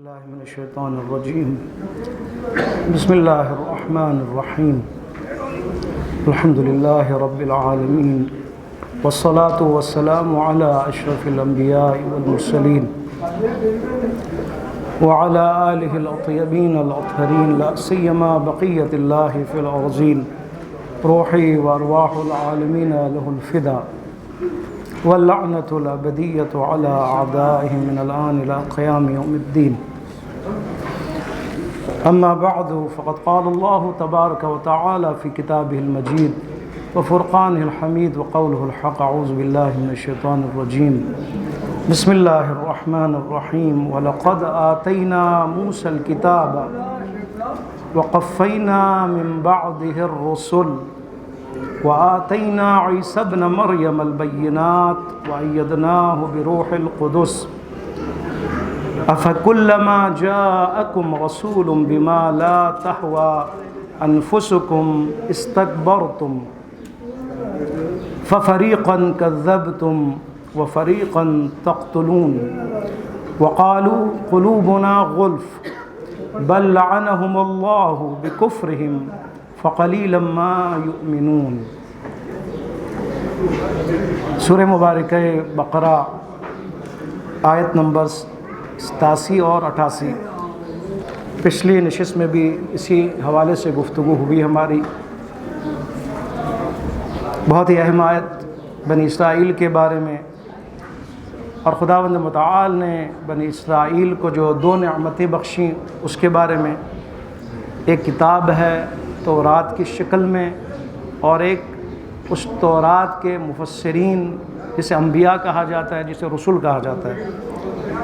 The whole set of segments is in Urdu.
بالله من الشيطان الرجيم. بسم الله الرحمن الرحيم. الحمد لله رب العالمين، والصلاة والسلام على أشرف الأنبياء والمرسلين وعلى آله الأطيبين الأطهرين، لا سيما بقية الله في الأرضين. روحي وأرواح العالمين له الفداء، واللعنة الأبدية على أعدائهم من الآن إلى قيام يوم الدين. أما بعد، فقد قال الله تبارك وتعالى في كتابه المجيد وفرقانه الحميد وقوله الحق: أعوذ بالله من الشيطان الرجيم. بسم الله الرحمن الرحيم. ولقد آتينا موسى الكتاب وقفينا من بعده الرسل وآتينا عيسى ابن مريم البينات وأيدناه بروح القدس أفكلما جاءكم رسول بما لا تهوى أنفسكم استكبرتم ففريقا كذبتم وفريقا تقتلون وقالوا قلوبنا غلف بل لعنهم الله بكفرهم فقلیلا ما یؤمنون. سورہ مبارکہ بقرہ آیت نمبر 87 اور 88. پچھلی نشست میں بھی اسی حوالے سے گفتگو ہوئی ہماری. بہت ہی اہم آیت بنی اسرائیل کے بارے میں، اور خداوند متعال نے بنی اسرائیل کو جو 2 نعمتیں بخشیں اس کے بارے میں. ایک کتاب ہے تورات کی شکل میں، اور ایک اس تورات کے مفسرین جسے انبیاء کہا جاتا ہے، جسے رسول کہا جاتا ہے،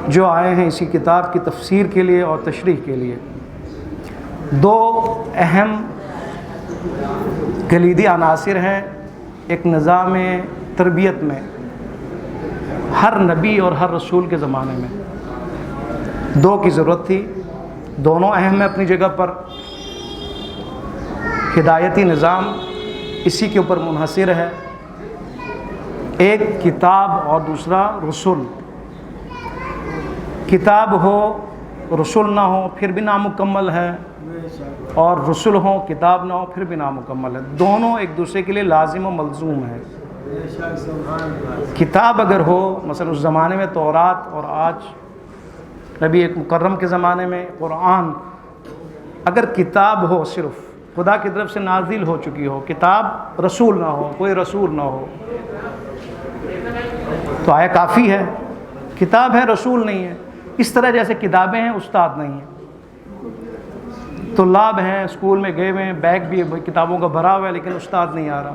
جو آئے ہیں اسی کتاب کی تفسیر کے لیے اور تشریح کے لیے. 2 اہم کلیدی عناصر ہیں ایک نظام تربیت میں، ہر نبی اور ہر رسول کے زمانے میں 2 کی ضرورت تھی. دونوں اہم ہیں اپنی جگہ پر. ہدایتی نظام اسی کے اوپر منحصر ہے، ایک کتاب اور دوسرا رسول. کتاب ہو رسول نہ ہو پھر بھی نامکمل ہے، اور رسول ہو کتاب نہ ہو پھر بھی نامکمل ہے. دونوں ایک دوسرے کے لیے لازم و ملزوم ہیں. کتاب اگر ہو، مثلا اس زمانے میں تورات، اور آج نبی ایک مکرم کے زمانے میں قرآن، اگر کتاب ہو صرف خدا کی طرف سے نازل ہو چکی ہو، کتاب رسول نہ ہو، کوئی رسول نہ ہو، تو آیا کافی ہے. کتاب ہے رسول نہیں ہے. اس طرح جیسے کتابیں ہیں استاد نہیں ہیں. طلاب ہیں اسکول میں گئے ہوئے ہیں، بیگ بھی کتابوں کا بھرا ہوا ہے، لیکن استاد نہیں آ رہا.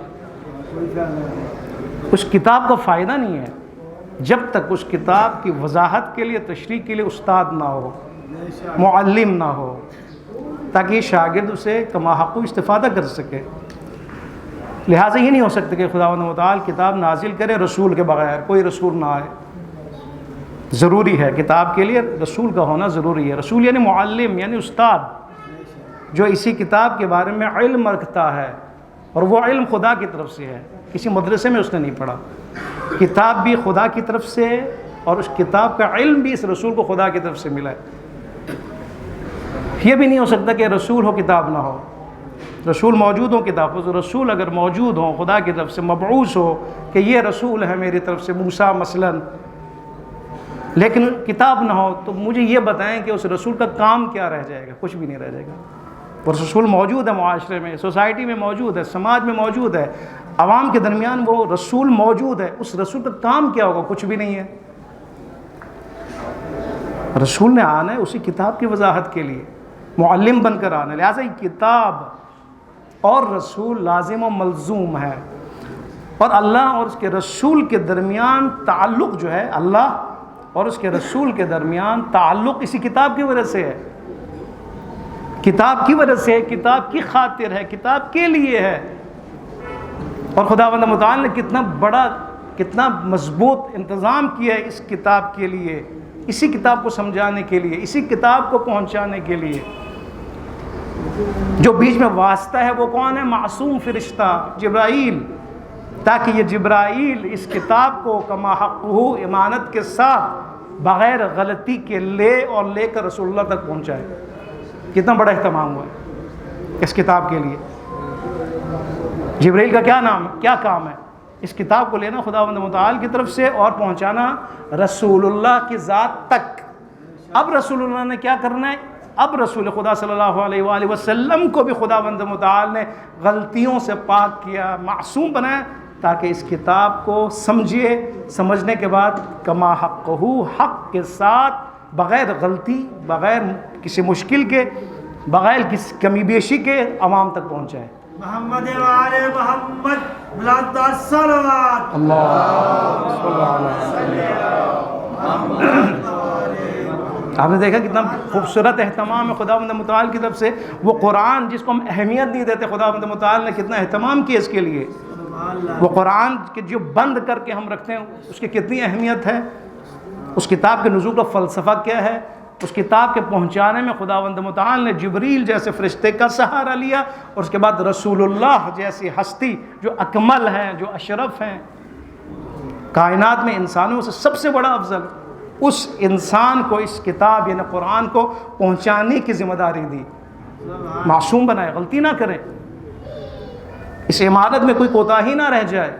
اس کتاب کا فائدہ نہیں ہے جب تک اس کتاب کی وضاحت کے لیے، تشریح کے لیے استاد نہ ہو، معلم نہ ہو، تاکہ شاگرد اسے کما حق استفادہ کر سکے. لہٰذا یہ نہیں ہو سکتا کہ خداوند متعال کتاب نازل کرے رسول کے بغیر، کوئی رسول نہ آئے. ضروری ہے کتاب کے لیے رسول کا ہونا ضروری ہے. رسول یعنی معلم، یعنی استاد، جو اسی کتاب کے بارے میں علم رکھتا ہے، اور وہ علم خدا کی طرف سے ہے، کسی مدرسے میں اس نے نہیں پڑھا. کتاب بھی خدا کی طرف سے، اور اس کتاب کا علم بھی اس رسول کو خدا کی طرف سے ملا ہے. یہ بھی نہیں ہو سکتا کہ رسول ہو کتاب نہ ہو. رسول موجود ہو کتاب ہو. رسول اگر موجود ہو، خدا کی طرف سے مبعوث ہو کہ یہ رسول ہے میری طرف سے، موسیٰ مثلا، لیکن کتاب نہ ہو، تو مجھے یہ بتائیں کہ اس رسول کا کام کیا رہ جائے گا؟ کچھ بھی نہیں رہ جائے گا. وہ رسول موجود ہے، معاشرے میں، سوسائٹی میں موجود ہے، سماج میں موجود ہے، عوام کے درمیان وہ رسول موجود ہے. اس رسول کا کام کیا ہوگا؟ کچھ بھی نہیں ہے. رسول نے آنا ہے اسی کتاب کی وضاحت کے لیے، معلم بن کر آنا. لہٰذا یہ کتاب اور رسول لازم و ملزوم ہے. اور اللہ اور اس کے رسول کے درمیان تعلق جو ہے، اللہ اور اس کے رسول کے درمیان تعلق اسی کتاب کی وجہ سے ہے. کتاب کی وجہ سے، کتاب کی خاطر ہے، کتاب کے لیے ہے. اور خداوند متعال نے کتنا بڑا، کتنا مضبوط انتظام کیا ہے اس کتاب کے لیے، اسی کتاب کو سمجھانے کے لیے، اسی کتاب کو پہنچانے کے لیے. جو بیچ میں واسطہ ہے وہ کون ہے؟ معصوم فرشتہ جبرائیل. تاکہ یہ جبرائیل اس کتاب کو کما حقہ امانت کے ساتھ بغیر غلطی کے لے اور لے کر رسول اللہ تک پہنچائے. کتنا بڑا اہتمام ہوا ہے اس کتاب کے لیے. جبرائیل کا کیا کام ہے؟ اس کتاب کو لینا خداوند متعال کی طرف سے اور پہنچانا رسول اللہ کی ذات تک. اب رسول اللہ نے کیا کرنا ہے؟ اب رسول خدا صلی اللہ علیہ وآلہ وسلم کو بھی خداوند متعال نے غلطیوں سے پاک کیا، معصوم بنایا، تاکہ اس کتاب کو سمجھنے کے بعد کما حقہ، حق کے ساتھ، بغیر غلطی، بغیر کسی مشکل کے، بغیر کسی کمی بیشی کے عوام تک پہنچائے. محمد و آل محمد بلند الصلوات. آپ نے دیکھا کتنا خوبصورت اہتمام ہے خداوند متعال کی طرف سے. وہ قرآن جس کو ہم اہمیت نہیں دیتے، خداوند متعال نے کتنا اہتمام کیا اس کے لیے. وہ قرآن کے جو بند کر کے ہم رکھتے ہیں اس کی کتنی اہمیت ہے. اس کتاب کے نزول کا فلسفہ کیا ہے. اس کتاب کے پہنچانے میں خداوند متعال نے جبریل جیسے فرشتے کا سہارا لیا، اور اس کے بعد رسول اللہ جیسی ہستی جو اکمل ہیں، جو اشرف ہیں، کائنات میں انسانوں سے سب سے بڑا افضل، اس انسان کو اس کتاب یعنی قرآن کو پہنچانے کی ذمہ داری دی. معصوم بنائے، غلطی نہ کریں، اس عمارت میں کوئی کوتاہی نہ رہ جائے.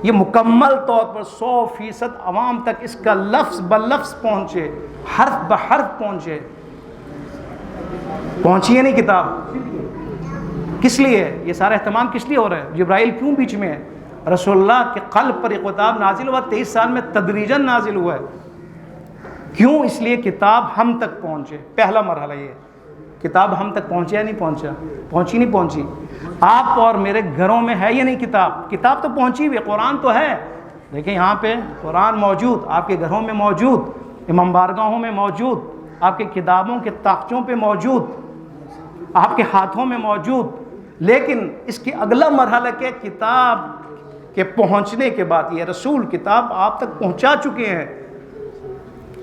یہ مکمل طور پر 100% عوام تک اس کا لفظ بلفظ پہنچے، حرف بحرف پہنچے. پہنچی ہے نہیں کتاب؟ کس لیے یہ سارا اہتمام کس لیے ہو رہا ہے؟ جبرائیل کیوں بیچ میں ہے؟ رسول اللہ کے قلب پر یہ کتاب نازل ہوا، 23 سال میں تدریجاً نازل ہوا ہے. کیوں؟ اس لیے کتاب ہم تک پہنچے. پہلا مرحلہ یہ، کتاب ہم تک پہنچے یا نہیں پہنچا؟ پہنچی نہیں پہنچی؟ آپ اور میرے گھروں میں ہے یا نہیں کتاب؟ کتاب تو پہنچی ہوئی، قرآن تو ہے. دیکھیں یہاں پہ قرآن موجود، آپ کے گھروں میں موجود، امام بارگاہوں میں موجود، آپ کے کتابوں کے تاخچوں پہ موجود، آپ کے ہاتھوں میں موجود. لیکن اس کی اگلا مرحلہ کہ کتاب کے پہنچنے کے بعد یہ رسول کتاب آپ تک پہنچا چکے ہیں،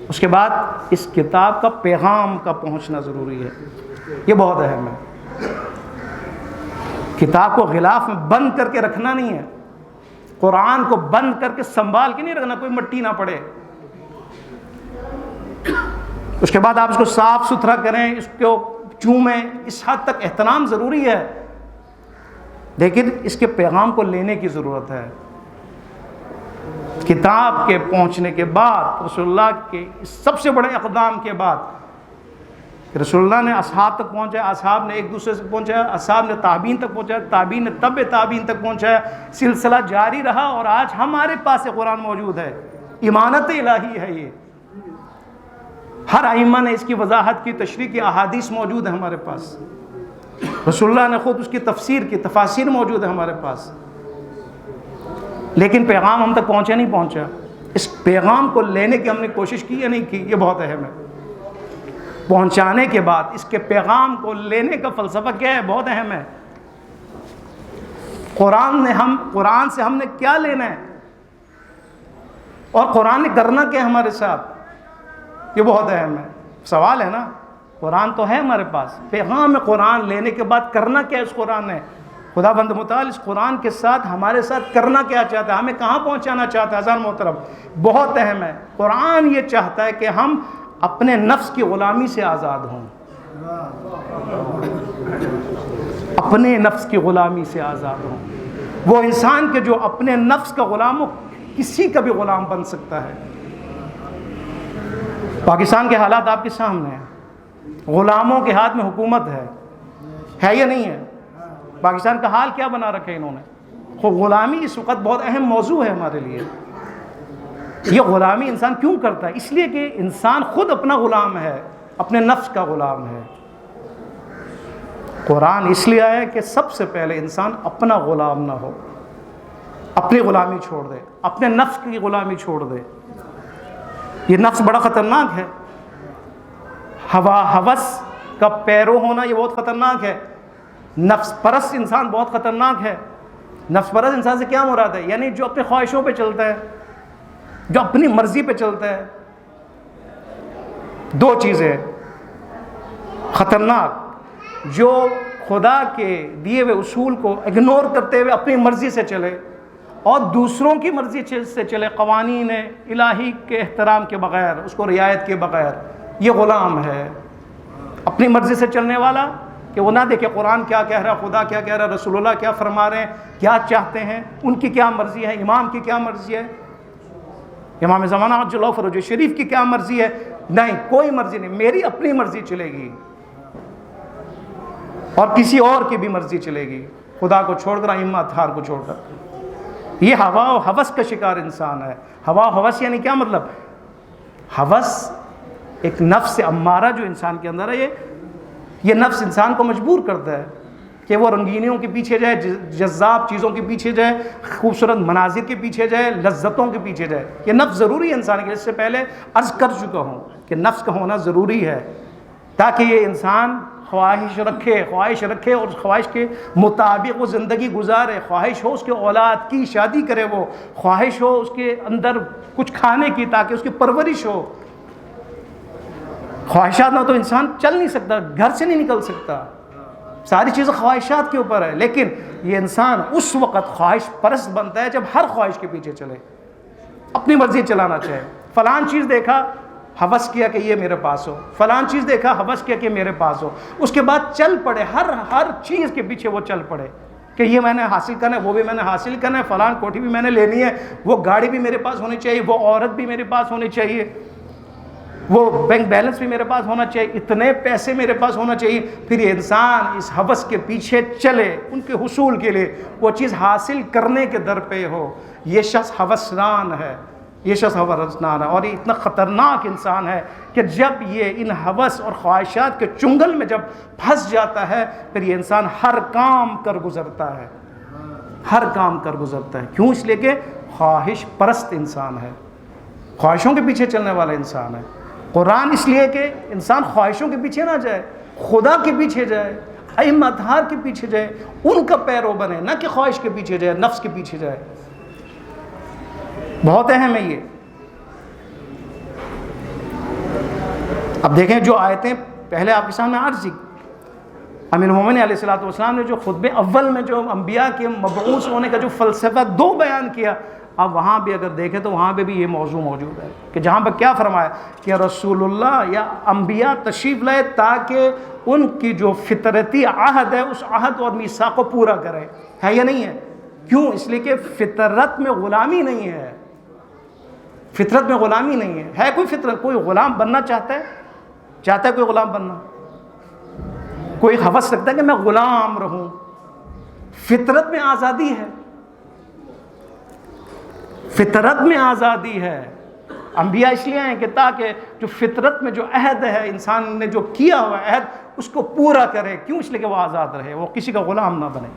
اس کے بعد اس کتاب کا پیغام کا پہنچنا ضروری ہے. یہ بہت اہم ہے. کتاب کو غلاف میں بند کر کے رکھنا نہیں ہے، قرآن کو بند کر کے سنبھال کے نہیں رکھنا، کوئی مٹی نہ پڑے. اس کے بعد آپ اس کو صاف ستھرا کریں، اس کو چومیں، اس حد تک احترام ضروری ہے. لیکن اس کے پیغام کو لینے کی ضرورت ہے. کتاب کے پہنچنے کے بعد، رسول اللہ کے سب سے بڑے اقدام کے بعد، رسول اللہ نے اصحاب تک پہنچایا، اصحاب نے ایک دوسرے سے پہنچایا، اصحاب نے تابعین تک پہنچایا، تابعین نے تبع تابعین تک پہنچایا، سلسلہ جاری رہا، اور آج ہمارے پاس یہ قرآن موجود ہے. امانت الہی ہے یہ. ہر ائمہ نے اس کی وضاحت کی، تشریح کی، احادیث موجود ہے ہمارے پاس. رسول اللہ نے خود اس کی تفسیر کی، تفاسیر موجود ہے ہمارے پاس. لیکن پیغام ہم تک پہنچا نہیں پہنچا. اس پیغام کو لینے کی ہم نے کوشش کی یا نہیں کی؟ یہ بہت اہم ہے. پہنچانے کے بعد اس کے پیغام کو لینے کا فلسفہ کیا ہے؟ بہت اہم ہے. قرآن سے ہم نے کیا لینا ہے، اور قرآن نے کرنا کیا ہمارے ساتھ؟ یہ بہت اہم ہے. سوال ہے نا، قرآن تو ہے ہمارے پاس، پیغام قرآن لینے کے بعد کرنا کیا اس قرآن نے؟ خدا بند متعال اس قرآن کے ساتھ ہمارے ساتھ کرنا کیا چاہتا ہے، ہمیں کہاں پہنچانا چاہتا ہے؟ عزیزان محترم، بہت اہم ہے. قرآن یہ چاہتا ہے کہ ہم اپنے نفس کی غلامی سے آزاد ہوں، اپنے نفس کی غلامی سے آزاد ہوں. وہ انسان کے جو اپنے نفس کا غلام ہو، کسی کا بھی غلام بن سکتا ہے. پاکستان کے حالات آپ کے سامنے ہیں. غلاموں کے ہاتھ میں حکومت ہے یا نہیں ہے؟ پاکستان کا حال کیا بنا رکھا ہے انہوں نے؟ غلامی اس وقت بہت اہم موضوع ہے ہمارے لیے. یہ غلامی انسان کیوں کرتا ہے؟ اس لیے کہ انسان خود اپنا غلام ہے، اپنے نفس کا غلام ہے. قرآن اس لیے آیا کہ سب سے پہلے انسان اپنا غلام نہ ہو، اپنی غلامی چھوڑ دے، اپنے نفس کی غلامی چھوڑ دے. یہ نفس بڑا خطرناک ہے. ہوا ہوس کا پیرو ہونا یہ بہت خطرناک ہے. نفس پرست انسان بہت خطرناک ہے. نفس پرست انسان سے کیا مراد ہے؟ یعنی جو اپنے خواہشوں پہ چلتا ہے، جو اپنی مرضی پہ چلتا ہے. دو چیزیں خطرناک، جو خدا کے دیے ہوئے اصول کو اگنور کرتے ہوئے اپنی مرضی سے چلے، اور دوسروں کی مرضی سے چلے، قوانین الہی کے احترام کے بغیر، اس کو رعایت کے بغیر، یہ غلام ہے۔ اپنی مرضی سے چلنے والا کہ وہ نہ دیکھے قرآن کیا کہہ رہا ہے، خدا کیا کہہ رہا ہے، رسول اللہ کیا فرما رہے ہیں، کیا چاہتے ہیں، ان کی کیا مرضی ہے، امام کی کیا مرضی ہے، امام زمانہ عجل اللہ فرجہ شریف کی کیا مرضی ہے، نہیں، کوئی مرضی نہیں، میری اپنی مرضی چلے گی اور کسی اور کی بھی مرضی چلے گی، خدا کو چھوڑ کر، ائمہ اطہار کو چھوڑ کر۔ یہ ہوا و ہوس کا شکار انسان ہے۔ ہوا و ہوس یعنی کیا مطلب؟ ہوس ایک نفس امارہ جو انسان کے اندر ہے، یہ نفس انسان کو مجبور کرتا ہے کہ وہ رنگینیوں کے پیچھے جائے، جذاب چیزوں کے پیچھے جائے، خوبصورت مناظر کے پیچھے جائے، لذتوں کے پیچھے جائے۔ یہ نفس ضروری ہے انسان کے لیے، اس سے پہلے عرض کر چکا ہوں کہ نفس کا ہونا ضروری ہے تاکہ یہ انسان خواہش رکھے اور خواہش کے مطابق وہ زندگی گزارے۔ خواہش ہو اس کے اولاد کی، شادی کرے، وہ خواہش ہو اس کے اندر کچھ کھانے کی تاکہ اس کی پرورش ہو۔ خواہشات نہ تو انسان چل نہیں سکتا، گھر سے نہیں نکل سکتا، ساری چیزیں خواہشات کے اوپر ہے۔ لیکن یہ انسان اس وقت خواہش پرست بنتا ہے جب ہر خواہش کے پیچھے چلے، اپنی مرضی چلانا چاہے۔ فلان چیز دیکھا، ہوس کیا کہ یہ میرے پاس ہو، فلان چیز دیکھا، ہوس کیا کہ میرے پاس ہو، اس کے بعد چل پڑے، ہر چیز کے پیچھے وہ چل پڑے کہ یہ میں نے حاصل کرنا ہے، وہ بھی میں نے حاصل کرنا ہے، فلان کوٹھی بھی میں نے لینی ہے، وہ گاڑی بھی میرے پاس ہونی چاہیے، وہ عورت بھی میرے پاس ہونی چاہیے، وہ بینک بیلنس بھی میرے پاس ہونا چاہیے، اتنے پیسے میرے پاس ہونا چاہیے۔ پھر یہ انسان اس ہوس کے پیچھے چلے، ان کے حصول کے لیے، وہ چیز حاصل کرنے کے در پہ ہو، یہ شخص ہوسران ہے، یہ شخص ہوسران ہے۔ اور یہ اتنا خطرناک انسان ہے کہ جب یہ ان ہوس اور خواہشات کے چنگل میں جب پھنس جاتا ہے، پھر یہ انسان ہر کام کر گزرتا ہے، ہر کام کر گزرتا ہے۔ کیوں؟ اس لیے کہ خواہش پرست انسان ہے، خواہشوں کے پیچھے چلنے والا انسان ہے۔ قرآن اس لیے کہ انسان خواہشوں کے پیچھے نہ جائے، خدا کے پیچھے جائے، ائمہ اطہار کے پیچھے جائے، ان کا پیرو بنے، نہ کہ خواہش کے پیچھے جائے، نفس کے پیچھے جائے۔ بہت اہم ہے یہ۔ اب دیکھیں جو آیتیں پہلے آپ کے سامنے عرض کی، امیر المومنین علیہ الصلوۃ والسلام نے جو خطبے اول میں جو انبیاء کے مبعوث ہونے کا جو فلسفہ دو بیان کیا، اب وہاں بھی اگر دیکھیں تو وہاں پہ بھی یہ موضوع موجود ہے کہ جہاں پر کیا فرمایا کہ رسول اللہ یا انبیاء تشریف لائے تاکہ ان کی جو فطرتی عہد ہے اس عہد اور میثاق کو پورا کرے۔ ہے یا نہیں ہے؟ کیوں؟ اس لیے کہ فطرت میں غلامی نہیں ہے، فطرت میں غلامی نہیں ہے۔ ہے کوئی فطرت، کوئی غلام بننا چاہتا ہے کوئی غلام بننا؟ کوئی ہوس رکھتا ہے کہ میں غلام رہوں؟ فطرت میں آزادی ہے، فطرت میں آزادی ہے۔ انبیاء اس لیے ہیں کہ تاکہ جو فطرت میں جو عہد ہے، انسان نے جو کیا ہوا عہد، اس کو پورا کرے۔ کیوں؟ اس لیے کہ وہ آزاد رہے، وہ کسی کا غلام نہ بنے۔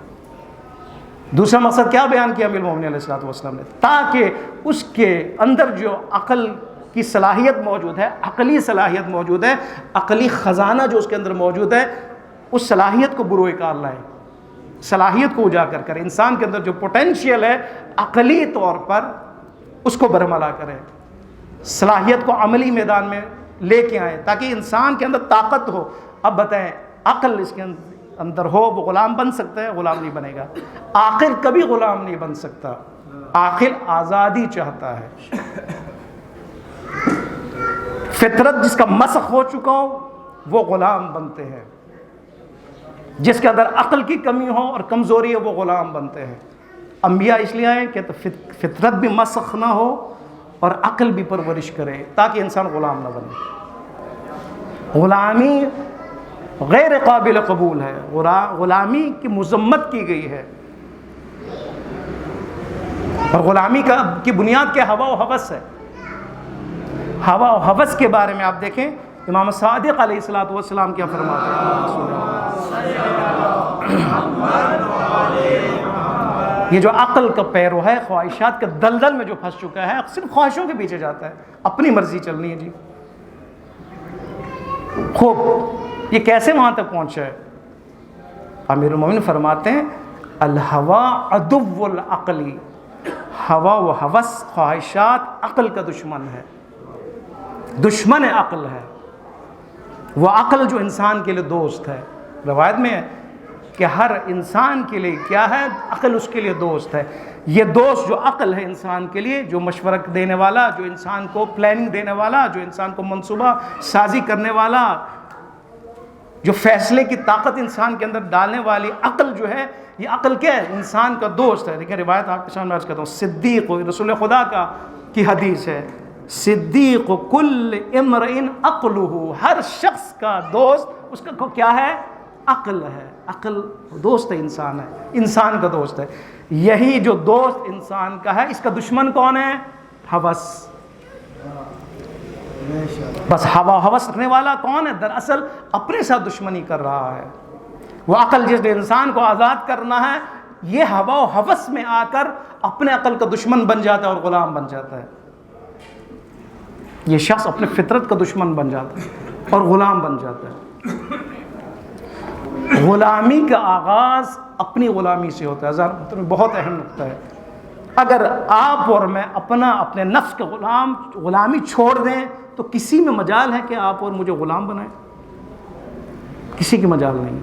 دوسرا مقصد کیا بیان کیا امیر المومنین علیہ الصلوۃ والسلام نے؟ تاکہ اس کے اندر جو عقل کی صلاحیت موجود ہے، عقلی صلاحیت موجود ہے، عقلی خزانہ جو اس کے اندر موجود ہے، اس صلاحیت کو بروئے کار لائے، صلاحیت کو اجاگر کرے۔ انسان کے اندر جو پوٹینشیل ہے عقلی طور پر، اس کو برملا کرے، صلاحیت کو عملی میدان میں لے کے آئے تاکہ انسان کے اندر طاقت ہو۔ اب بتائیں، عقل اس کے اندر ہو، وہ غلام بن سکتا ہے؟ غلام نہیں بنے گا۔ عاقل کبھی غلام نہیں بن سکتا، عاقل آزادی چاہتا ہے۔ فطرت جس کا مسخ ہو چکا ہو وہ غلام بنتے ہیں، جس کے اندر عقل کی کمی ہو اور کمزوری ہے وہ غلام بنتے ہیں۔ انبیاء اس لیے آئے کہ فطرت بھی مسخ نہ ہو اور عقل بھی پرورش کرے تاکہ انسان غلام نہ بنے۔ غلامی غیر قابل قبول ہے، غلامی کی مذمت کی گئی ہے، اور غلامی کی بنیاد کیا؟ ہوا و ہوس ہے۔ ہوا و ہوس کے بارے میں آپ دیکھیں امام صادق علیہ الصلوۃ والسلام کیا فرماتے ہیں۔ یہ جو عقل کا پیرو ہے، خواہشات کے دلدل میں جو پھنس چکا ہے، صرف خواہشوں کے پیچھے جاتا ہے، اپنی مرضی چلنی ہے جی۔ خوب، یہ کیسے وہاں تک پہنچا ہے؟ امیر المومنین فرماتے ہیں الہوا عدو العقلی، ہوا و ہوس، خواہشات عقل کا دشمن ہے، دشمن عقل ہے۔ وہ عقل جو انسان کے لیے دوست ہے۔ روایت میں ہے کہ ہر انسان کے لیے کیا ہے؟ عقل اس کے لیے دوست ہے. یہ دوست جو عقل ہے انسان کے لیے، جو مشورہ دینے والا، جو انسان کو پلاننگ دینے والا، جو انسان کو منصوبہ سازی کرنے والا، جو فیصلے کی طاقت انسان کے اندر ڈالنے والی عقل جو ہے، یہ عقل کیا ہے؟ انسان کا دوست ہے. دیکھیں روایت آپ کے سامنے عرض کرتا ہوں، صدیق رسول خدا کی حدیث ہے، صدیق کل امرئ عقلہ، ہر شخص کا دوست اس کا کیا ہے؟ عقل ہے. عقل دوست ہے، انسان ہے، انسان کا دوست ہے. یہی جو دوست انسان کا ہے، اس کا دشمن کون ہے؟ ہوس. بس ہوا ہوس رکھنے والا کون ہے؟ دراصل اپنے ساتھ دشمنی کر رہا ہے. وہ عقل جس نے انسان کو آزاد کرنا ہے، یہ ہوا و ہوس میں آ کر اپنے عقل کا دشمن بن جاتا ہے اور غلام بن جاتا ہے. یہ شخص اپنے فطرت کا دشمن بن جاتا ہے اور غلام بن جاتا ہے. غلامی کا آغاز اپنی غلامی سے ہوتا ہے. بہت اہم نقطہ ہے. اگر آپ اور میں اپنے نفس کا غلامی چھوڑ دیں تو کسی میں مجال ہے کہ آپ اور مجھے غلام بنائیں؟ کسی کی مجال نہیں.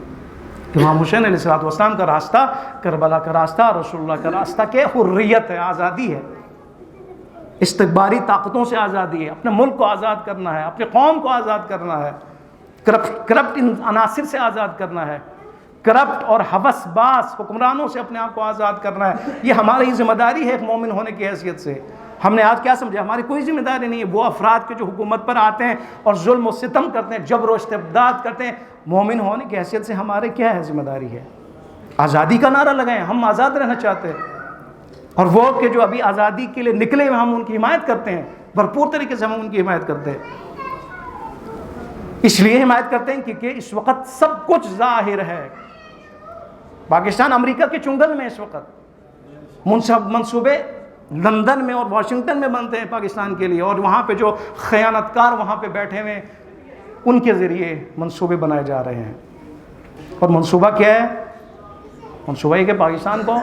امام حسین علیہ الصلوۃ والسلام کا راستہ، کربلا کا راستہ، رسول اللہ کا راستہ کہ حریت ہے، آزادی ہے، استکباری طاقتوں سے آزادی ہے، اپنے ملک کو آزاد کرنا ہے، اپنے قوم کو آزاد کرنا ہے، کرپٹ عناصر سے آزاد کرنا ہے، کرپٹ اور ہوس باز حکمرانوں سے اپنے آپ کو آزاد کرنا ہے. یہ ہماری ذمہ داری ہے ایک مومن ہونے کی حیثیت سے. ہم نے آج کیا سمجھا؟ ہماری کوئی ذمہ داری نہیں ہے. وہ افراد کے جو حکومت پر آتے ہیں اور ظلم و ستم کرتے ہیں، جبر و استبداد کرتے ہیں، مومن ہونے کی حیثیت سے ہمارے کیا ہے؟ ذمہ داری ہے آزادی کا نعرہ لگائیں. ہم آزاد رہنا چاہتے ہیں، اور وہ کہ جو ابھی آزادی کے لیے نکلے ہوئے، ہم ان کی حمایت کرتے ہیں، بھرپور طریقے سے ہم ان کی حمایت کرتے ہیں. اس لیے حمایت کرتے ہیں کیونکہ اس وقت سب کچھ ظاہر ہے. پاکستان امریکہ کے چنگل میں اس وقت منصوبے لندن میں اور واشنگٹن میں بنتے ہیں پاکستان کے لیے، اور وہاں پہ جو خیانت کار وہاں پہ بیٹھے ہوئے ان کے ذریعے منصوبے بنائے جا رہے ہیں. اور منصوبہ کیا ہے؟ منصوبہ یہ کہ پاکستان کو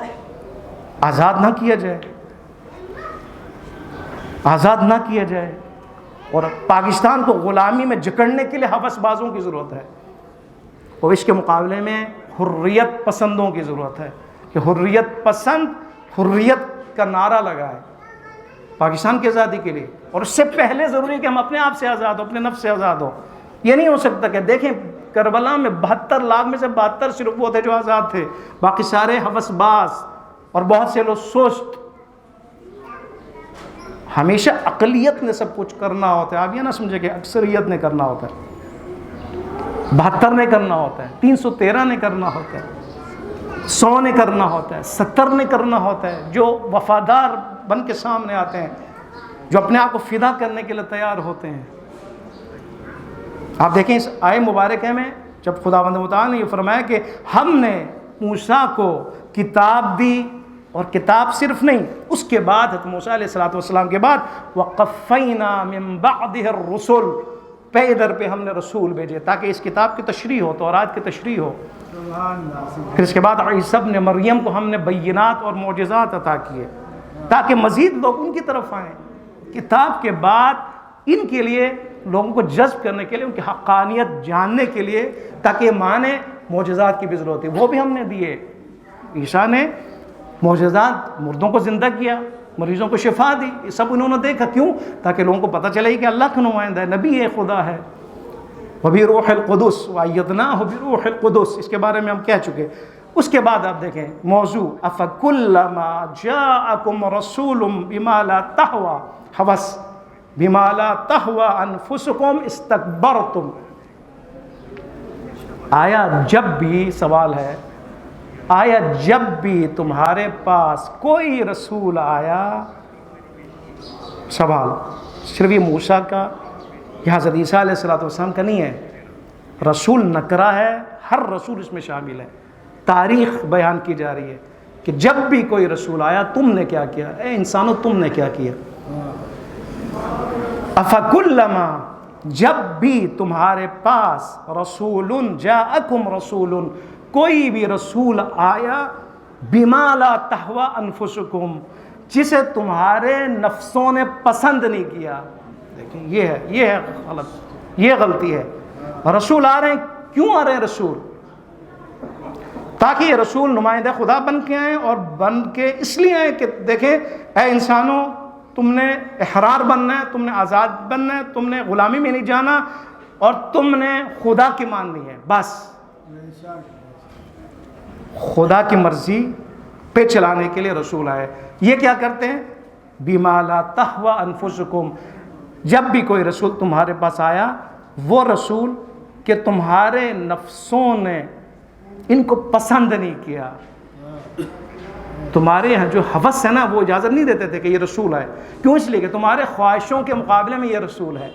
آزاد نہ کیا جائے، آزاد نہ کیا جائے. اور پاکستان کو غلامی میں جکڑنے کے لیے ہوس بازوں کی ضرورت ہے، اور اس کے مقابلے میں حریت پسندوں کی ضرورت ہے کہ حریت پسند حریت کا نعرہ لگائے پاکستان کی آزادی کے لیے. اور اس سے پہلے ضروری ہے کہ ہم اپنے آپ سے آزاد ہو، اپنے نفس سے آزاد ہو. یہ نہیں ہو سکتا کہ دیکھیں کربلا میں 72 لاکھ میں سے 72 صرف وہ تھے جو آزاد تھے، باقی سارے ہوس باز اور بہت سے لوگ سست. ہمیشہ اقلیت نے سب کچھ کرنا ہوتا ہے. آپ یہ نہ سمجھے کہ اکثریت نے کرنا ہوتا ہے. 72 نے کرنا ہوتا ہے، 313 نے کرنا ہوتا ہے، 100 نے کرنا ہوتا ہے، 70 نے کرنا ہوتا ہے. جو وفادار بن کے سامنے آتے ہیں، جو اپنے آپ کو فدا کرنے کے لیے تیار ہوتے ہیں. آپ دیکھیں اس آیے مبارکہ میں جب خداوند متعال نے یہ فرمایا کہ ہم نے موسیٰ کو کتاب دی، اور کتاب صرف نہیں، اس کے بعد حضرت موسیٰ علیہ السلام کے بعد وَقَفَّيْنَا مِن بَعْدِهِ الرُّسُلِ، پہ در پہ ہم نے رسول بھیجے تاکہ اس کتاب کی تشریح ہو، تورات کی تشریح ہو. پھر اس کے بعد عیسیٰ ابن مریم کو ہم نے بینات اور معجزات عطا کیے تاکہ مزید لوگ ان کی طرف آئیں. کتاب کے بعد ان کے لیے لوگوں کو جذب کرنے کے لیے، ان کی حقانیت جاننے کے لیے، تاکہ مانے معجزات کی بھی ضرورت ہے، وہ بھی ہم نے دیے. عیسیٰ نے معجزات، مردوں کو زندہ کیا، مریضوں کو شفا دی، یہ سب انہوں نے دیکھا. کیوں؟ تاکہ لوگوں کو پتہ چلے کہ اللہ کا نمائندہ ہے، نبی ہے، خدا ہے. وَبِرُوحِ الْقُدُسِ وَأَيَّدْنَاهُ بِرُوحِ الْقُدُسِ، اس کے بارے میں ہم کہہ چکے. اس کے بعد آپ دیکھیں موضوع أَفَكُلَّمَا جَاءَكُمْ رَسُولٌ بِمَا لَا تَهْوَىٰ حَوَسْ بِمَا لَا تَهْوَىٰ أَنفُسُكُمْ اسْتَكْبَرْتُمْ. آیا جب بھی، سوال ہے، آیا جب بھی تمہارے پاس کوئی رسول آیا، سوال صرف یہ موسیٰ کا یا حضرت عیسیٰ علیہ السلام کا نہیں ہے، رسول نکرہ ہے، ہر رسول اس میں شامل ہے. تاریخ بیان کی جا رہی ہے کہ جب بھی کوئی رسول آیا تم نے کیا کیا، اے انسانوں تم نے کیا کیا. افکلما، جب بھی تمہارے پاس رسول جاءکم رسول، کوئی بھی رسول آیا، بما لا تہوی انفسکم، جسے تمہارے نفسوں نے پسند نہیں کیا. دیکھیں یہ ہے غلط، یہ غلطی ہے. رسول آ رہے ہیں، کیوں آ رہے ہیں رسول؟ تاکہ یہ رسول نمائندہ خدا بن کے آئیں، اور بن کے اس لیے آئیں کہ دیکھیں اے انسانوں، تم نے احرار بننا ہے، تم نے آزاد بننا ہے، تم نے غلامی میں نہیں جانا، اور تم نے خدا کی ماننی ہے، بس خدا کی مرضی پہ چلانے کے لیے رسول آئے۔ یہ کیا کرتے ہیں؟ بما لا تہوی انفسکم، جب بھی کوئی رسول تمہارے پاس آیا، وہ رسول کہ تمہارے نفسوں نے ان کو پسند نہیں کیا، تمہارے یہاں جو ہوس ہے نا وہ اجازت نہیں دیتے تھے کہ یہ رسول آئے۔ کیوں؟ اس لیے کہ تمہارے خواہشوں کے مقابلے میں یہ رسول ہے۔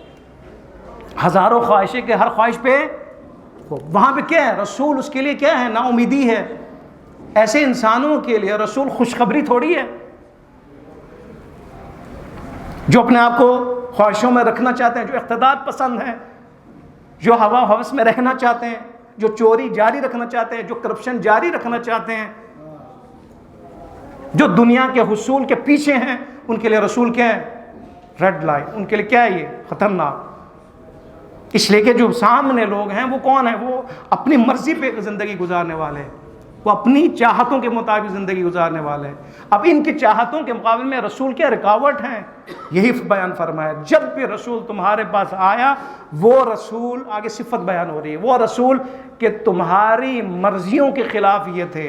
ہزاروں خواہشیں کہ ہر خواہش پہ وہاں پہ کیا ہے؟ رسول اس کے لیے کیا ہے؟ نا امیدی ہے۔ ایسے انسانوں کے لیے رسول خوشخبری تھوڑی ہے، جو اپنے آپ کو خواہشوں میں رکھنا چاہتے ہیں، جو اقتدار پسند ہیں، جو ہوا و ہوس میں رہنا چاہتے ہیں، جو چوری جاری رکھنا چاہتے ہیں، جو کرپشن جاری رکھنا چاہتے ہیں، جو دنیا کے حصول کے پیچھے ہیں، ان کے لیے رسول کیا ہے؟ Red line. ان کے لیے کیا ہے؟ یہ خطرناک۔ اس لیے کہ جو سامنے لوگ ہیں وہ کون ہیں؟ وہ اپنی مرضی پہ زندگی گزارنے والے ہیں، وہ اپنی چاہتوں کے مطابق زندگی گزارنے والے ہیں۔ اب ان کی چاہتوں کے مقابلے میں رسول کیا رکاوٹ ہیں؟ یہی بیان فرمایا، جب بھی رسول تمہارے پاس آیا، وہ رسول، آگے صفت بیان ہو رہی ہے، وہ رسول کہ تمہاری مرضیوں کے خلاف یہ تھے،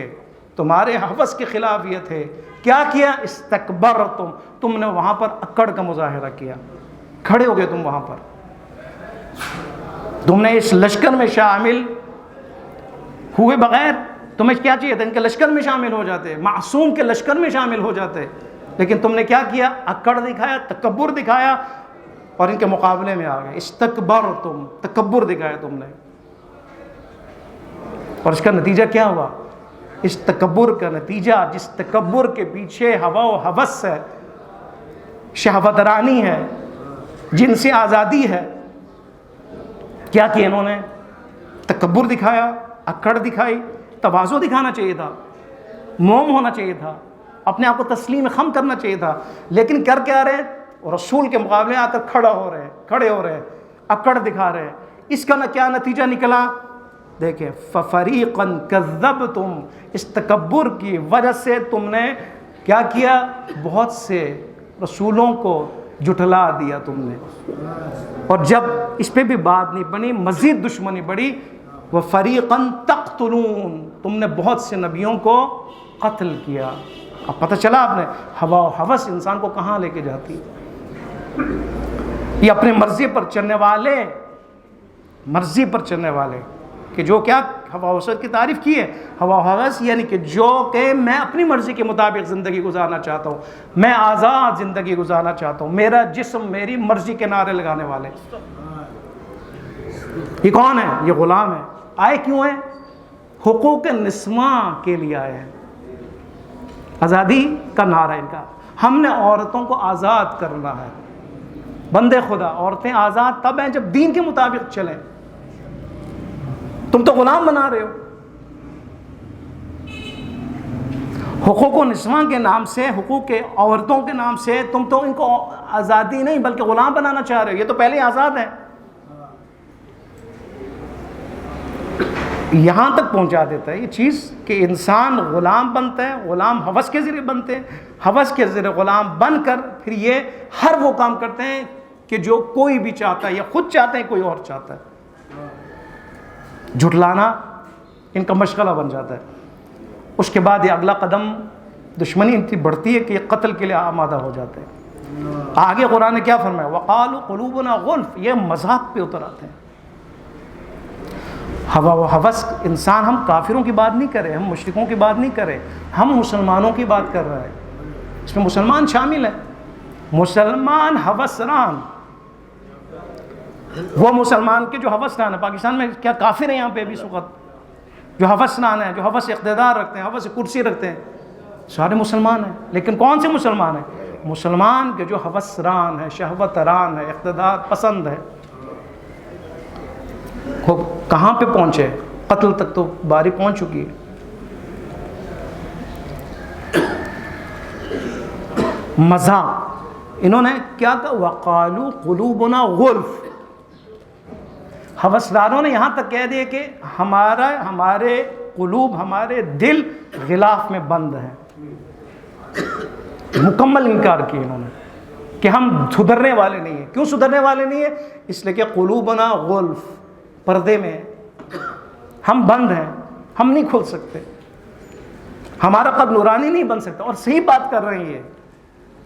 تمہارے ہوس کے خلاف یہ تھے۔ کیا کیا؟ استکبرتم، تم نے وہاں پر اکڑ کا مظاہرہ کیا، کھڑے ہو گئے تم وہاں پر، تم نے اس لشکر میں شامل ہوئے بغیر، تمہیں کیا چاہیے تھا؟ ان کے لشکر میں شامل ہو جاتے، معصوم کے لشکر میں شامل ہو جاتے، لیکن تم نے کیا کیا؟ اکڑ دکھایا، تکبر دکھایا، اور ان کے مقابلے میں آ گئے۔ استکبرتم، تکبر دکھایا تم نے، اور اس کا نتیجہ کیا ہوا؟ اس تکبر کا نتیجہ، جس تکبر کے پیچھے ہوا و ہوس ہے، شہوت رانی ہے، جن سے آزادی ہے، کیا کیا انہوں نے؟ تکبر دکھایا، اکڑ دکھائی۔ تواضع دکھانا چاہیے تھا، موم ہونا چاہیے تھا، اپنے آپ کو تسلیم خم کرنا چاہیے تھا، لیکن کر کیا رہے؟ رسول کے مقابلے آ کر کھڑے ہو رہے، اکڑ دکھا رہے۔ اس کا کیا نتیجہ نکلا؟ دیکھیں، فَفَرِيقًا كَذَّبْتُمْ، اس تکبر کی وجہ سے تم نے کیا کیا؟ بہت سے رسولوں کو جھٹلا دیا تم نے، اور جب اس پہ بھی بات نہیں بنی، مزید دشمنی بڑھی۔ وَفَرِيقًا تَقْتُلُونَ، تم نے بہت سے نبیوں کو قتل کیا۔ اب پتہ چلا آپ نے ہوا و ہوس انسان کو کہاں لے کے جاتی ہے۔ یہ اپنے مرضی پر چلنے والے کہ جو کیا ہوا و ہوس کی تعریف کی ہے، ہوا و ہوس یعنی کہ جو کہ میں اپنی مرضی کے مطابق زندگی گزارنا چاہتا ہوں، میں آزاد زندگی گزارنا چاہتا ہوں، میرا جسم میری مرضی کے نعرے لگانے والے۔ یہ کون ہے؟ یہ غلام ہے۔ آئے کیوں ہیں؟ حقوق نسواں کے لیے آئے ہیں، آزادی کا نعرہ ان کا۔ ہم نے عورتوں کو آزاد کرنا ہے، بندے خدا، عورتیں آزاد تب ہیں جب دین کے مطابق چلیں۔ تم تو غلام بنا رہے ہو۔ حقوق و نسواں کے نام سے، حقوق کے عورتوں کے نام سے تم تو ان کو آزادی نہیں بلکہ غلام بنانا چاہ رہے ہو۔ یہ تو پہلے آزاد ہیں، یہاں تک پہنچا دیتا ہے یہ چیز کہ انسان غلام بنتا ہے، غلام ہوس کے ذریعے بنتے ہیں، ہوس کے ذریعے غلام بن کر پھر یہ ہر وہ کام کرتے ہیں کہ جو کوئی بھی چاہتا ہے، یا خود چاہتے ہیں کوئی اور چاہتا ہے۔ جھٹلانا ان کا مشغلہ بن جاتا ہے۔ اس کے بعد یہ اگلا قدم دشمنی ان کی بڑھتی ہے کہ یہ قتل کے لیے آمادہ ہو جاتے ہیں۔ آگے قرآن نے کیا فرمایا؟ وَقَالُوا قُلُوبُنَا غُلْفٌ، یہ مذاق پہ اتر آتے ہیں۔ ہوا و ہوس، انسان، ہم کافروں کی بات نہیں کرے، ہم مشرکوں کی بات نہیں کرے، ہم مسلمانوں کی بات کر رہے ہیں۔ اس میں مسلمان شامل ہیں، مسلمان ہوسران، وہ مسلمان کے جو ہوسران ہیں۔ پاکستان میں کیا کافر ہیں یہاں پہ بھی اس وقت جو ہوسران ہیں، جو ہوس اقتدار رکھتے ہیں، ہوس کرسی رکھتے ہیں؟ سارے مسلمان ہیں، لیکن کون سے مسلمان ہیں؟ مسلمان کے جو ہوسران ہیں، شہوت ران ہے، اقتدار پسند ہے۔ وہ کہاں پہ پہنچے؟ قتل تک تو باری پہنچ چکی ہے۔ مذاق، انہوں نے کیا کہا؟ وَقَالُوا قُلُوبُنَا غُلْفٌ، ہوسداروں نے یہاں تک کہہ دیا کہ ہمارے قلوب، ہمارے دل غلاف میں بند ہیں. مکمل انکار کیا انہوں نے کہ ہم سدھرنے والے نہیں ہیں. کیوں سدھرنے والے نہیں ہیں؟ اس لیے کہ قلوبنا غلف، پردے میں ہم بند ہیں، ہم نہیں کھل سکتے، ہمارا قلب نورانی نہیں بن سکتا. اور صحیح بات کر رہے ہیں،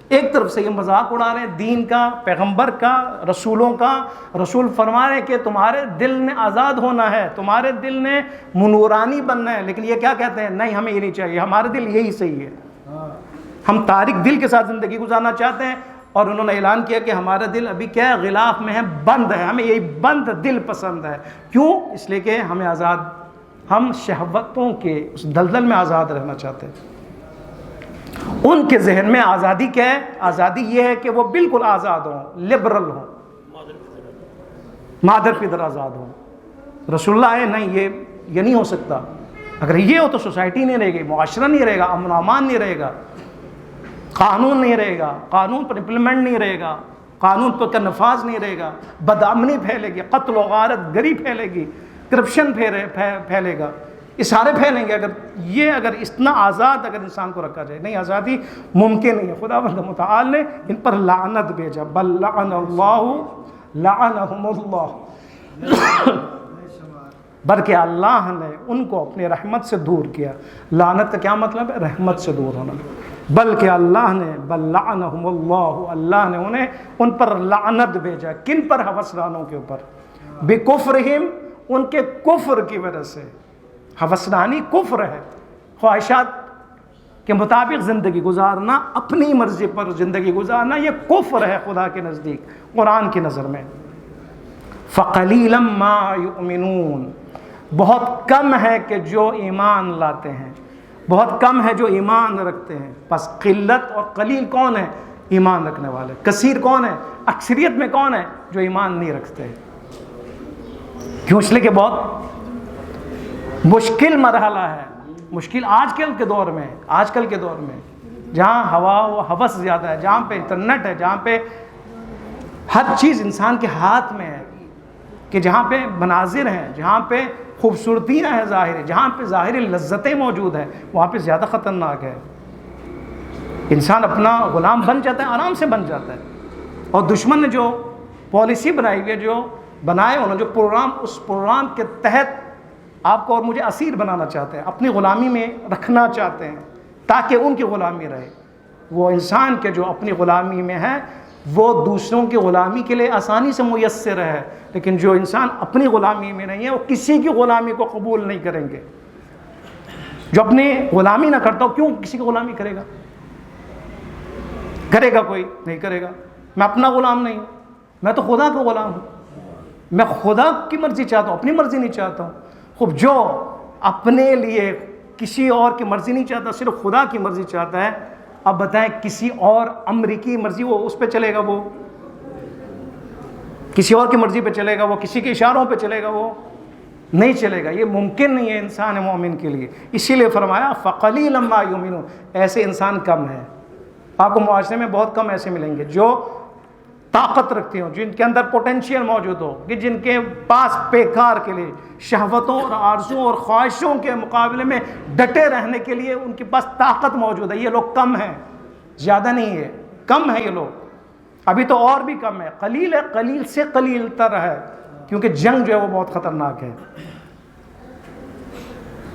ایک طرف سے یہ مذاق اڑا رہے ہیں دین کا، پیغمبر کا، رسولوں کا. رسول فرما رہے ہیں کہ تمہارے دل نے آزاد ہونا ہے، تمہارے دل نے نورانی بننا ہے، لیکن یہ کیا کہتے ہیں؟ نہیں، ہمیں یہ نہیں چاہیے، ہمارا دل یہی صحیح ہے، ہم تارک دل کے ساتھ زندگی گزارنا چاہتے ہیں. اور انہوں نے اعلان کیا کہ ہمارا دل ابھی کیا ہے؟ غلاف میں ہے، بند ہے، ہمیں یہی بند دل پسند ہے. کیوں؟ اس لیے کہ ہمیں آزاد، ہم شہوتوں کے اس دلدل میں آزاد رہنا چاہتے ہیں. ان کے ذہن میں آزادی کیا ہے؟ آزادی یہ ہے کہ وہ بالکل آزاد ہوں، لبرل ہوں، مادر پدر آزاد ہوں. رسول اللہ ہے نہیں، یہ نہیں ہو سکتا. اگر یہ ہو تو سوسائٹی نہیں رہے گی، معاشرہ نہیں رہے گا، امن و امان نہیں رہے گا، قانون نہیں رہے گا، قانون پر امپلیمنٹ نہیں رہے گا، قانون پر کا نفاذ نہیں رہے گا، بدامنی پھیلے گی، قتل و غارت گری پھیلے گی، کرپشن پھیلے گا، یہ سارے پھیلیں گے. اگر اتنا آزاد اگر انسان کو رکھا جائے. نہیں، آزادی ممکن نہیں ہے. خداوند متعال نے ان پر لعنت بھیجا، بل لعن اللہ لعنہم اللہ، بلکہ اللہ نے ان کو اپنی رحمت سے دور کیا. لعنت کا کیا مطلب ہے؟ رحمت سے دور ہونا. بلکہ اللہ نے، بل لعنہم اللہ، اللہ نے انہیں ان پر لعنت بھیجا. کن پر؟ ہوسرانوں کے اوپر. بکفرہم، ان کے کفر کی وجہ سے. ہوسرانی کفر ہے، خواہشات کے مطابق زندگی گزارنا، اپنی مرضی پر زندگی گزارنا، یہ کفر ہے خدا کے نزدیک، قرآن کی نظر میں. فَقَلِيلًا مَا يُؤْمِنُونَ، بہت کم ہے کہ جو ایمان لاتے ہیں، بہت کم ہے جو ایمان رکھتے ہیں. بس قلت اور قلیل کون ہے؟ ایمان رکھنے والے. کثیر کون ہے؟ اکثریت میں کون ہے؟ جو ایمان نہیں رکھتے. کیوں؟ اس لیے کہ بہت مشکل مرحلہ ہے. مشکل آج کل کے دور میں جہاں ہوا و ہوس زیادہ ہے، جہاں پہ انٹرنیٹ ہے، جہاں پہ ہر چیز انسان کے ہاتھ میں ہے، کہ جہاں پہ مناظر ہیں، جہاں پہ خوبصورتیاں ہیں ظاہری، جہاں پہ ظاہری لذتیں موجود ہیں، وہاں پہ زیادہ خطرناک ہے. انسان اپنا غلام بن جاتا ہے، آرام سے بن جاتا ہے. اور دشمن نے جو پالیسی بنائی ہوئی ہے، جو بنائے انہوں نے، جو پروگرام، اس پروگرام کے تحت آپ کو اور مجھے اسیر بنانا چاہتے ہیں، اپنی غلامی میں رکھنا چاہتے ہیں تاکہ ان کی غلامی رہے. وہ انسان کے جو اپنی غلامی میں ہے وہ دوسروں کی غلامی کے لیے آسانی سے میسر ہے، لیکن جو انسان اپنی غلامی میں نہیں ہے وہ کسی کی غلامی کو قبول نہیں کریں گے. جو اپنی غلامی نہ کرتا ہو، کیوں کسی کی غلامی کرے گا؟ کرے گا کوئی؟ نہیں کرے گا. میں اپنا غلام نہیں ہوں، میں تو خدا کا غلام ہوں. میں خدا کی مرضی چاہتا ہوں، اپنی مرضی نہیں چاہتا ہوں. خوب جو اپنے لیے کسی اور کی مرضی نہیں چاہتا، صرف خدا کی مرضی چاہتا ہے. اب بتائیں کسی اور امریکی مرضی وہ اس پہ چلے گا، وہ کسی اور کی مرضی پہ چلے گا، وہ کسی کے اشاروں پہ چلے گا، وہ نہیں چلے گا. یہ ممکن نہیں ہے انسان مومن کے لیے. اسی لیے فرمایا فَقَلِيلًا مَا يُؤْمِنُونَ. ایسے انسان کم ہیں. آپ کو معاشرے میں بہت کم ایسے ملیں گے جو طاقت رکھتے ہوں، جن کے اندر پوٹینشیل موجود ہو، کہ جن کے پاس پیکار کے لیے، شہوتوں اور آرزوں اور خواہشوں کے مقابلے میں ڈٹے رہنے کے لیے ان کے پاس طاقت موجود ہے. یہ لوگ کم ہیں، زیادہ نہیں ہے، کم ہیں یہ لوگ. ابھی تو اور بھی کم ہے، قلیل ہے، قلیل سے قلیل تر ہے، کیونکہ جنگ جو ہے وہ بہت خطرناک ہے.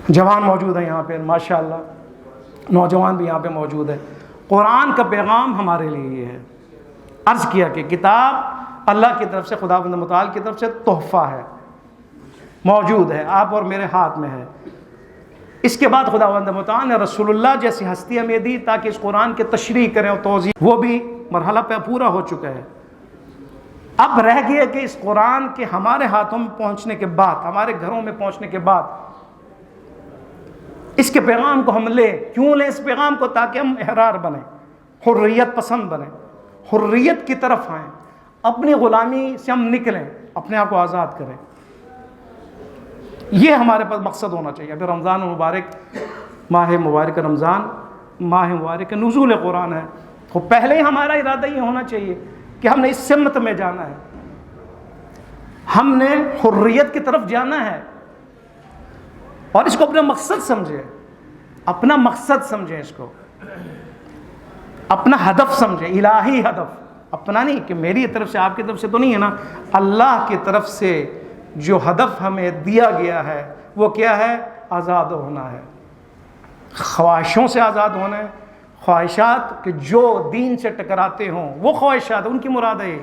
جوان موجود ہیں یہاں پہ ماشاءاللہ، نوجوان بھی یہاں پہ موجود ہے. قرآن کا پیغام ہمارے لیے یہ ہے. عرض کیا کہ کتاب اللہ کی طرف سے، خداوند متعال کی طرف سے تحفہ ہے، موجود ہے، آپ اور میرے ہاتھ میں ہے. اس کے بعد خداوند متعال نے رسول اللہ جیسی ہستی ہمیں دی تاکہ اس قرآن کی تشریح کریں اور توضیح. وہ بھی مرحلہ پہ پورا ہو چکا ہے. اب رہ گیا کہ اس قرآن کے ہمارے ہاتھوں میں پہنچنے کے بعد، ہمارے گھروں میں پہنچنے کے بعد اس کے پیغام کو ہم لیں. کیوں لیں اس پیغام کو؟ تاکہ ہم احرار بنیں، حریت پسند بنیں، حریت کی طرف آئیں، اپنی غلامی سے ہم نکلیں، اپنے آپ کو آزاد کریں. یہ ہمارے پاس مقصد ہونا چاہیے. ابھی رمضان مبارک، ماہ مبارک رمضان، ماہ مبارک نزول قرآن ہے. تو پہلے ہی ہمارا ارادہ یہ ہونا چاہیے کہ ہم نے اس سمت میں جانا ہے، ہم نے حریت کی طرف جانا ہے. اور اس کو اپنا مقصد سمجھیں، اپنا مقصد سمجھیں، اس کو اپنا ہدف سمجھیں، الہی ہدف، اپنا نہیں کہ میری طرف سے آپ کی طرف سے تو نہیں ہے نا، اللہ کی طرف سے جو ہدف ہمیں دیا گیا ہے وہ کیا ہے؟ آزاد ہونا ہے، خواہشوں سے آزاد ہونا ہے، خواہشات کہ جو دین سے ٹکراتے ہوں وہ خواہشات ان کی مراد ہے،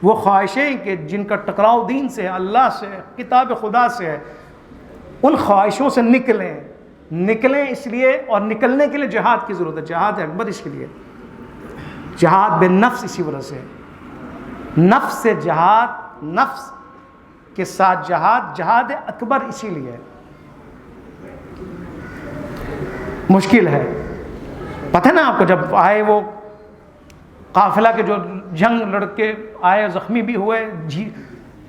وہ خواہشیں کہ جن کا ٹکراؤ دین سے ہے، اللہ سے، کتاب خدا سے ہے، ان خواہشوں سے نکلیں اس لیے، اور نکلنے کے لیے جہاد کی ضرورت ہے، جہاد اکبر اس کے لیے، جہاد بے نفس اسی وجہ سے، نفس سے جہاد، نفس کے ساتھ جہاد اکبر اسی لیے مشکل ہے۔ پتہ ہے نا آپ کو، جب آئے وہ قافلہ کے جو جنگ لڑ کے آئے، زخمی بھی ہوئے،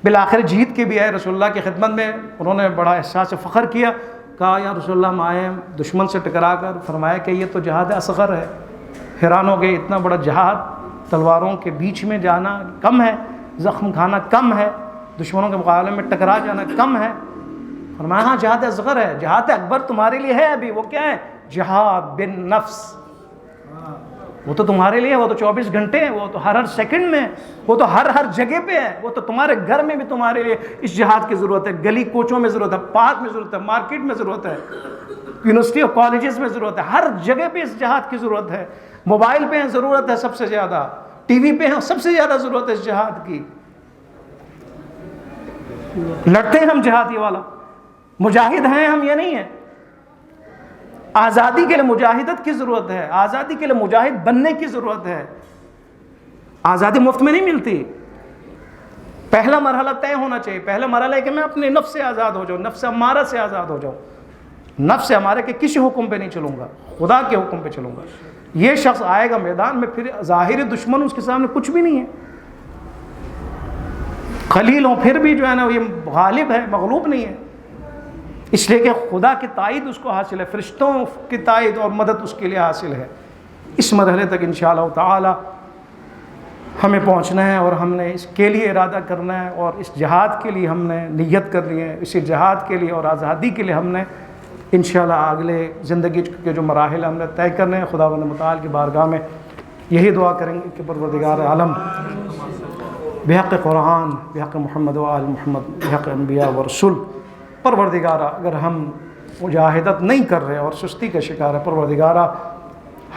بالآخر جیت کے بھی آئے رسول اللہ کی خدمت میں، انہوں نے بڑا احساس فخر کیا، کہا یا رسول اللہ ہم آئے دشمن سے ٹکرا کر، فرمایا کہ یہ تو جہاد اصغر ہے۔ حیران ہو گئے، اتنا بڑا جہاد، تلواروں کے بیچ میں جانا کم ہے، زخم کھانا کم ہے، دشمنوں کے مقابلے میں ٹکرا جانا کم ہے۔ فرمایا ہاں جہاد اصغر ہے، جہاد اکبر تمہارے لیے ہے ابھی، وہ کیا ہے؟ جہاد بن نفس، وہ تو تمہارے لیے، وہ تو 24 گھنٹے ہیں، وہ تو ہر سیکنڈ میں، وہ تو ہر جگہ پہ ہے، وہ تو تمہارے گھر میں بھی تمہارے لیے اس جہاد کی ضرورت ہے، گلی کوچوں میں ضرورت ہے، پارک میں ضرورت ہے، مارکیٹ میں ضرورت ہے، یونیورسٹی اور کالجز میں ضرورت ہے، ہر جگہ پہ اس جہاد کی ضرورت ہے، موبائل پہ ضرورت ہے سب سے زیادہ، ٹی وی پہ سب سے زیادہ ضرورت ہے اس جہاد کی۔ لڑتے ہیں ہم جہاد یہ والا، مجاہد ہیں ہم، یہ نہیں ہے۔ آزادی کے لیے مجاہدت کی ضرورت ہے، آزادی کے لیے مجاہد بننے کی ضرورت ہے۔ آزادی مفت میں نہیں ملتی، پہلا مرحلہ طے ہونا چاہیے، پہلا مرحلہ ہے کہ میں اپنے نفس سے آزاد ہو جاؤں، نفس امارہ سے آزاد ہو جاؤں، نفس امارہ کے کسی حکم پہ نہیں چلوں گا، خدا کے حکم پہ چلوں گا۔ یہ شخص آئے گا میدان میں، پھر ظاہری دشمن اس کے سامنے کچھ بھی نہیں ہے، خلیل ہوں پھر بھی جو ہے نا یہ غالب ہے، مغلوب نہیں ہے، اس لیے کہ خدا کی تائید اس کو حاصل ہے، فرشتوں کی تائید اور مدد اس کے لیے حاصل ہے۔ اس مرحلے تک انشاءاللہ تعالی ہمیں پہنچنا ہے، اور ہم نے اس کے لیے ارادہ کرنا ہے، اور اس جہاد کے لیے ہم نے نیت کرنی ہے، اسی جہاد کے لیے اور آزادی کے لیے ہم نے انشاءاللہ اگلے زندگی کے جو مراحل ہم نے طے کرنے ہیں، خداوند متعال کی بارگاہ میں یہی دعا کریں گے کہ پروردگار عالم بحق قرآن، بحق محمد و آل محمد، بحق انبیاء و رسول، پروردگارہ اگر ہم مجاہدت نہیں کر رہے اور سستی کا شکار ہے، پروردگارہ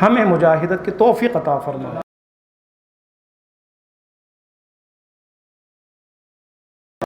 ہمیں مجاہدت کی توفیق عطا فرما۔